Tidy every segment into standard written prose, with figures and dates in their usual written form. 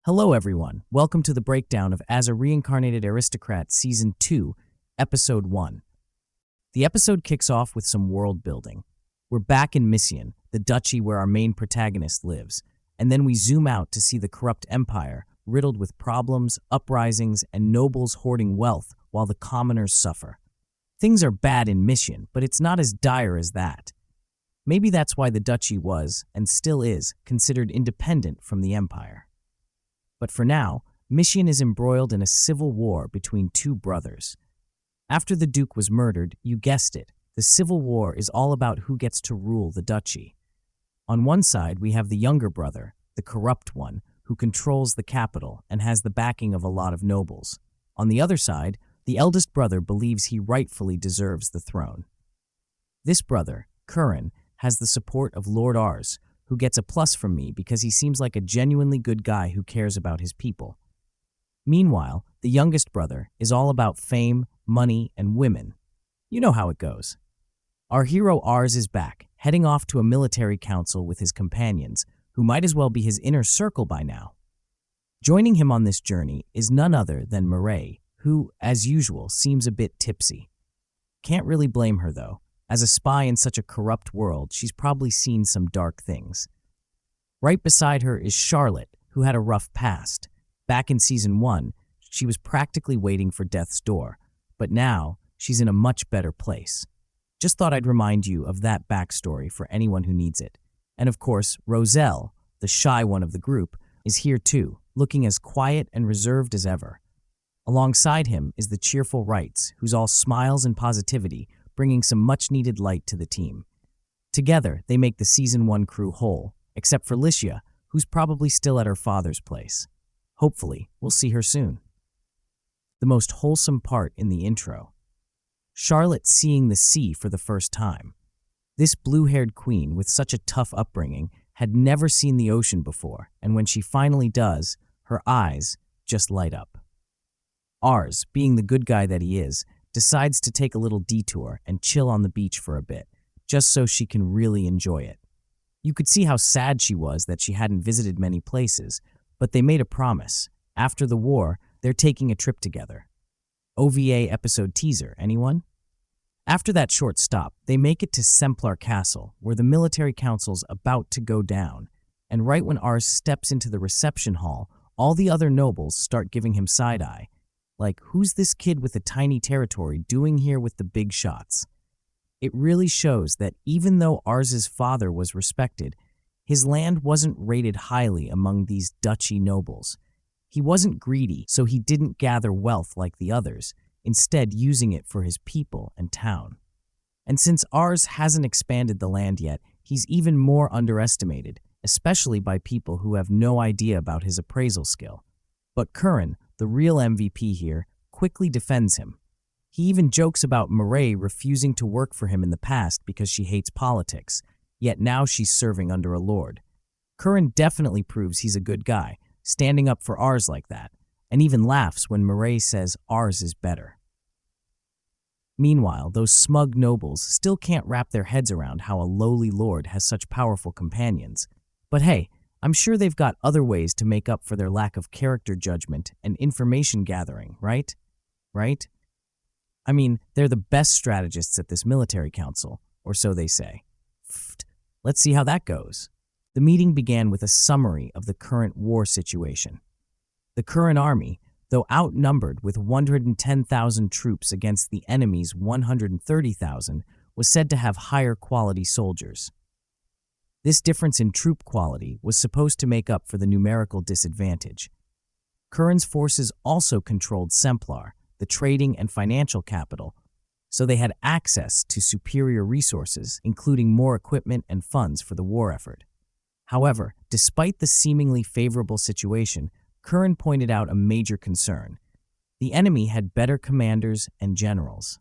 Hello everyone, welcome to the breakdown of As a Reincarnated Aristocrat Season 2, Episode 1. The episode kicks off with some world building. We're back in Mission, the duchy where our main protagonist lives, and then we zoom out to see the corrupt empire riddled with problems, uprisings, and nobles hoarding wealth while the commoners suffer. Things are bad in Mission, but it's not as dire as that. Maybe that's why the duchy was, and still is, considered independent from the empire. But for now, Mission is embroiled in a civil war between two brothers. After the Duke was murdered, you guessed it, the civil war is all about who gets to rule the duchy. On one side, we have the younger brother, the corrupt one, who controls the capital and has the backing of a lot of nobles. On the other side, the eldest brother believes he rightfully deserves the throne. This brother, Curran, has the support of Lord Ars, who gets a plus from me because he seems like a genuinely good guy who cares about his people. Meanwhile, the youngest brother is all about fame, money, and women. You know how it goes. Our hero Ars is back, heading off to a military council with his companions, who might as well be his inner circle by now. Joining him on this journey is none other than Mireille, who, as usual, seems a bit tipsy. Can't really blame her, though. As a spy in such a corrupt world, she's probably seen some dark things. Right beside her is Charlotte, who had a rough past. Back in Season 1, she was practically waiting for death's door, but now she's in a much better place. Just thought I'd remind you of that backstory for anyone who needs it. And of course, Roselle, the shy one of the group, is here too, looking as quiet and reserved as ever. Alongside him is the cheerful Wrights, who's all smiles and positivity, bringing some much-needed light to the team. Together, they make the Season 1 crew whole, except for Licia, who's probably still at her father's place. Hopefully, we'll see her soon. The most wholesome part in the intro. Charlotte seeing the sea for the first time. This blue-haired queen with such a tough upbringing had never seen the ocean before, and when she finally does, her eyes just light up. Ars, being the good guy that he is, decides to take a little detour and chill on the beach for a bit, just so she can really enjoy it. You could see how sad she was that she hadn't visited many places, but they made a promise. After the war, they're taking a trip together. OVA episode teaser, anyone? After that short stop, they make it to Semplar Castle, where the military council's about to go down, and right when Ars steps into the reception hall, all the other nobles start giving him side-eye. Like, who's this kid with a tiny territory doing here with the big shots? It really shows that even though Ars's father was respected, his land wasn't rated highly among these duchy nobles. He wasn't greedy, so he didn't gather wealth like the others, instead using it for his people and town. And since Ars hasn't expanded the land yet, he's even more underestimated, especially by people who have no idea about his appraisal skill. But Curran, the real MVP here, quickly defends him. He even jokes about Mireille refusing to work for him in the past because she hates politics, yet now she's serving under a lord. Curran definitely proves he's a good guy, standing up for Ars like that, and even laughs when Mireille says Ars is better. Meanwhile, those smug nobles still can't wrap their heads around how a lowly lord has such powerful companions. But hey, I'm sure they've got other ways to make up for their lack of character judgment and information gathering, right? Right? I mean, they're the best strategists at this military council, or so they say. Let's see how that goes. The meeting began with a summary of the current war situation. The Curran army, though outnumbered with 110,000 troops against the enemy's 130,000, was said to have higher quality soldiers. This difference in troop quality was supposed to make up for the numerical disadvantage. Curran's forces also controlled Semplar, the trading and financial capital, so they had access to superior resources, including more equipment and funds for the war effort. However, despite the seemingly favorable situation, Curran pointed out a major concern. The enemy had better commanders and generals.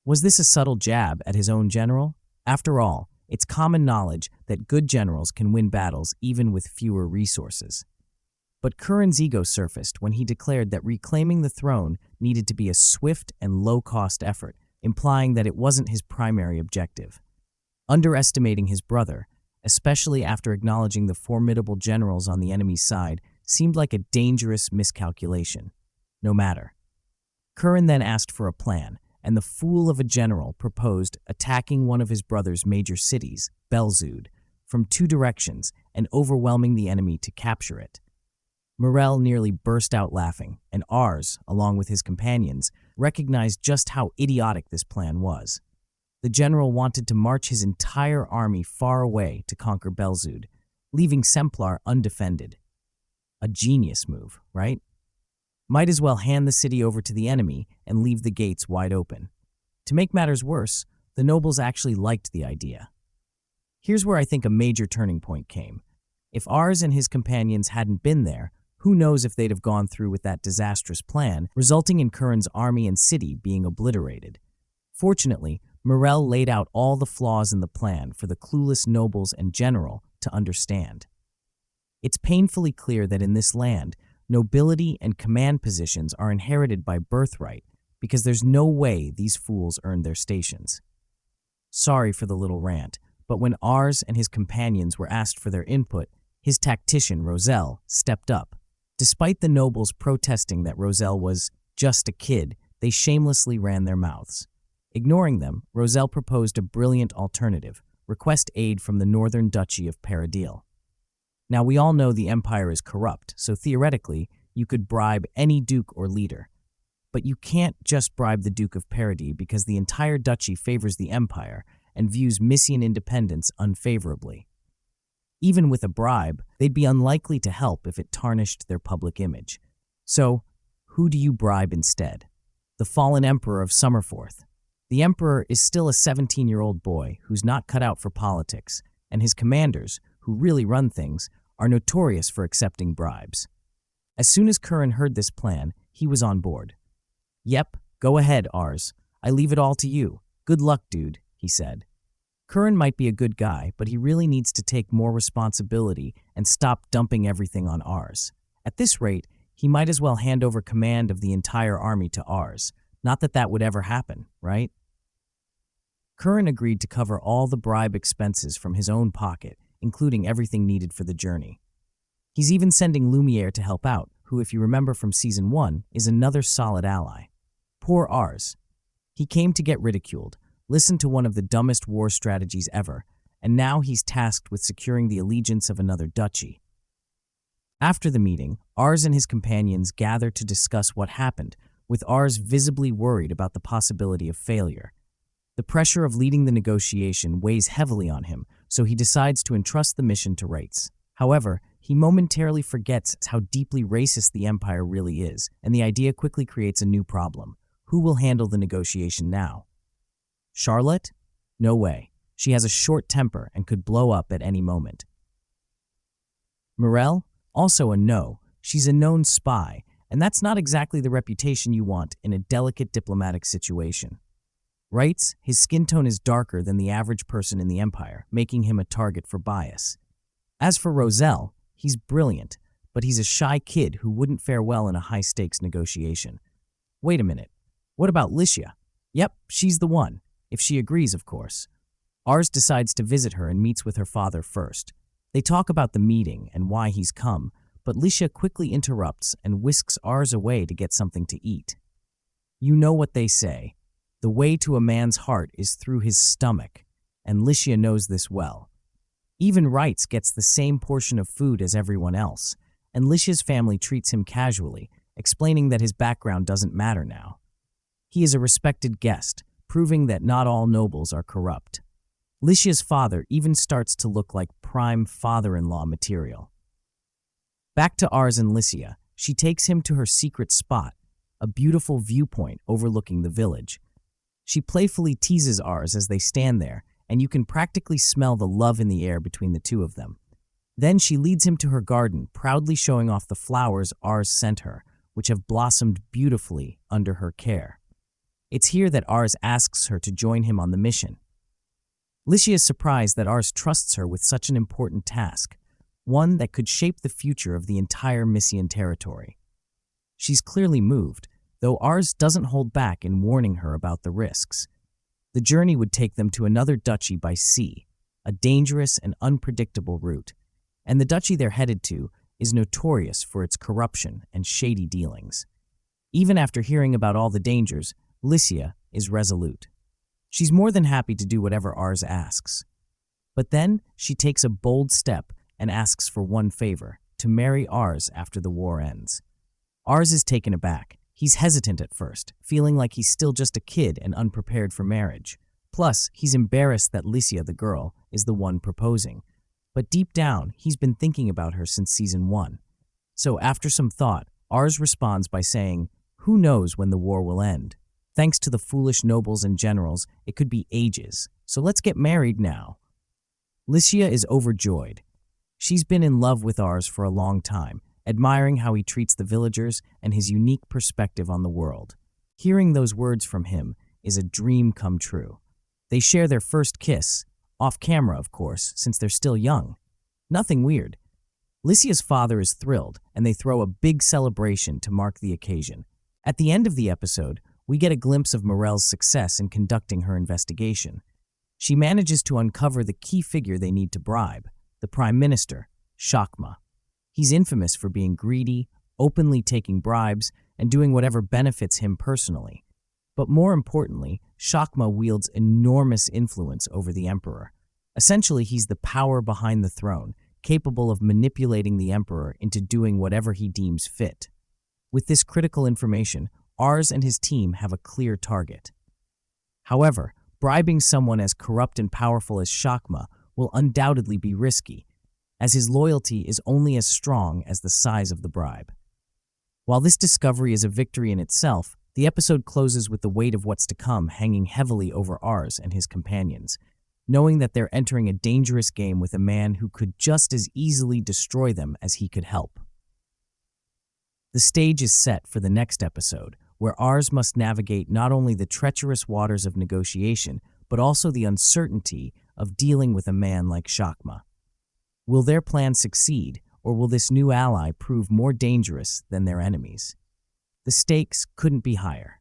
Was this a subtle jab at his own general? After all, it's common knowledge that good generals can win battles even with fewer resources. But Curran's ego surfaced when he declared that reclaiming the throne needed to be a swift and low-cost effort, implying that it wasn't his primary objective. Underestimating his brother, especially after acknowledging the formidable generals on the enemy's side, seemed like a dangerous miscalculation. No matter. Curran then asked for a plan, and the fool of a general proposed attacking one of his brother's major cities, Belzood, from two directions and overwhelming the enemy to capture it. Morel nearly burst out laughing, and Ars, along with his companions, recognized just how idiotic this plan was. The general wanted to march his entire army far away to conquer Belzood, leaving Semplar undefended. A genius move, right? Might as well hand the city over to the enemy and leave the gates wide open. To make matters worse, the nobles actually liked the idea. Here's where I think a major turning point came. If Ars and his companions hadn't been there, who knows if they'd have gone through with that disastrous plan, resulting in Curran's army and city being obliterated. Fortunately, Morel laid out all the flaws in the plan for the clueless nobles and general to understand. It's painfully clear that in this land, nobility and command positions are inherited by birthright because there's no way these fools earned their stations. Sorry for the little rant, but when Ars and his companions were asked for their input, his tactician, Roselle, stepped up. Despite the nobles protesting that Roselle was just a kid, they shamelessly ran their mouths. Ignoring them, Roselle proposed a brilliant alternative: request aid from the northern duchy of Paradil. Now, we all know the empire is corrupt, so theoretically, you could bribe any duke or leader. But you can't just bribe the Duke of Paradis because the entire duchy favors the empire and views Mysian independence unfavorably. Even with a bribe, they'd be unlikely to help if it tarnished their public image. So, who do you bribe instead? The fallen emperor of Summerforth. The emperor is still a 17-year-old boy who's not cut out for politics, and his commanders, who really run things, are notorious for accepting bribes. As soon as Curran heard this plan, he was on board. "Yep, go ahead, Ars. I leave it all to you. Good luck, dude," he said. Curran might be a good guy, but he really needs to take more responsibility and stop dumping everything on Ars. At this rate, he might as well hand over command of the entire army to Ars. Not that that would ever happen, right? Curran agreed to cover all the bribe expenses from his own pocket, including everything needed for the journey. He's even sending Lumiere to help out, who, if you remember from Season 1, is another solid ally. Poor Ars. He came to get ridiculed, listened to one of the dumbest war strategies ever, and now he's tasked with securing the allegiance of another duchy. After the meeting, Ars and his companions gather to discuss what happened, with Ars visibly worried about the possibility of failure. The pressure of leading the negotiation weighs heavily on him, so he decides to entrust the mission to Rates. However, he momentarily forgets how deeply racist the Empire really is, and the idea quickly creates a new problem. Who will handle the negotiation now? Charlotte? No way. She has a short temper and could blow up at any moment. Morel? Also a no. She's a known spy, and that's not exactly the reputation you want in a delicate diplomatic situation. Rates, his skin tone is darker than the average person in the Empire, making him a target for bias. As for Roselle, he's brilliant, but he's a shy kid who wouldn't fare well in a high-stakes negotiation. Wait a minute. What about Licia? Yep, she's the one. If she agrees, of course. Ars decides to visit her and meets with her father first. They talk about the meeting and why he's come, but Licia quickly interrupts and whisks Ars away to get something to eat. You know what they say. The way to a man's heart is through his stomach, and Licia knows this well. Even Rites gets the same portion of food as everyone else, and Licia's family treats him casually, explaining that his background doesn't matter now. He is a respected guest, proving that not all nobles are corrupt. Licia's father even starts to look like prime father-in-law material. Back to Ars and Licia, she takes him to her secret spot, a beautiful viewpoint overlooking the village. She playfully teases Ars as they stand there, and you can practically smell the love in the air between the two of them. Then she leads him to her garden, proudly showing off the flowers Ars sent her, which have blossomed beautifully under her care. It's here that Ars asks her to join him on the mission. Licia is surprised that Ars trusts her with such an important task, one that could shape the future of the entire Mysian territory. She's clearly moved, though Ars doesn't hold back in warning her about the risks. The journey would take them to another duchy by sea, a dangerous and unpredictable route, and the duchy they're headed to is notorious for its corruption and shady dealings. Even after hearing about all the dangers, Licia is resolute. She's more than happy to do whatever Ars asks. But then she takes a bold step and asks for one favor: to marry Ars after the war ends. Ars is taken aback. He's hesitant at first, feeling like he's still just a kid and unprepared for marriage. Plus, he's embarrassed that Licia, the girl, is the one proposing. But deep down, he's been thinking about her since season 1. So after some thought, Ars responds by saying, "Who knows when the war will end? Thanks to the foolish nobles and generals, it could be ages. So let's get married now." Licia is overjoyed. She's been in love with Ars for a long time, admiring how he treats the villagers and his unique perspective on the world. Hearing those words from him is a dream come true. They share their first kiss, off camera of course, since they're still young. Nothing weird. Licia's father is thrilled, and they throw a big celebration to mark the occasion. At the end of the episode, we get a glimpse of Morel's success in conducting her investigation. She manages to uncover the key figure they need to bribe, the Prime Minister, Shakma. He's infamous for being greedy, openly taking bribes, and doing whatever benefits him personally. But more importantly, Shakma wields enormous influence over the Emperor. Essentially, he's the power behind the throne, capable of manipulating the Emperor into doing whatever he deems fit. With this critical information, Ars and his team have a clear target. However, bribing someone as corrupt and powerful as Shakma will undoubtedly be risky, as his loyalty is only as strong as the size of the bribe. While this discovery is a victory in itself, the episode closes with the weight of what's to come hanging heavily over Ars and his companions, knowing that they're entering a dangerous game with a man who could just as easily destroy them as he could help. The stage is set for the next episode, where Ars must navigate not only the treacherous waters of negotiation, but also the uncertainty of dealing with a man like Shakma. Will their plan succeed, or will this new ally prove more dangerous than their enemies? The stakes couldn't be higher.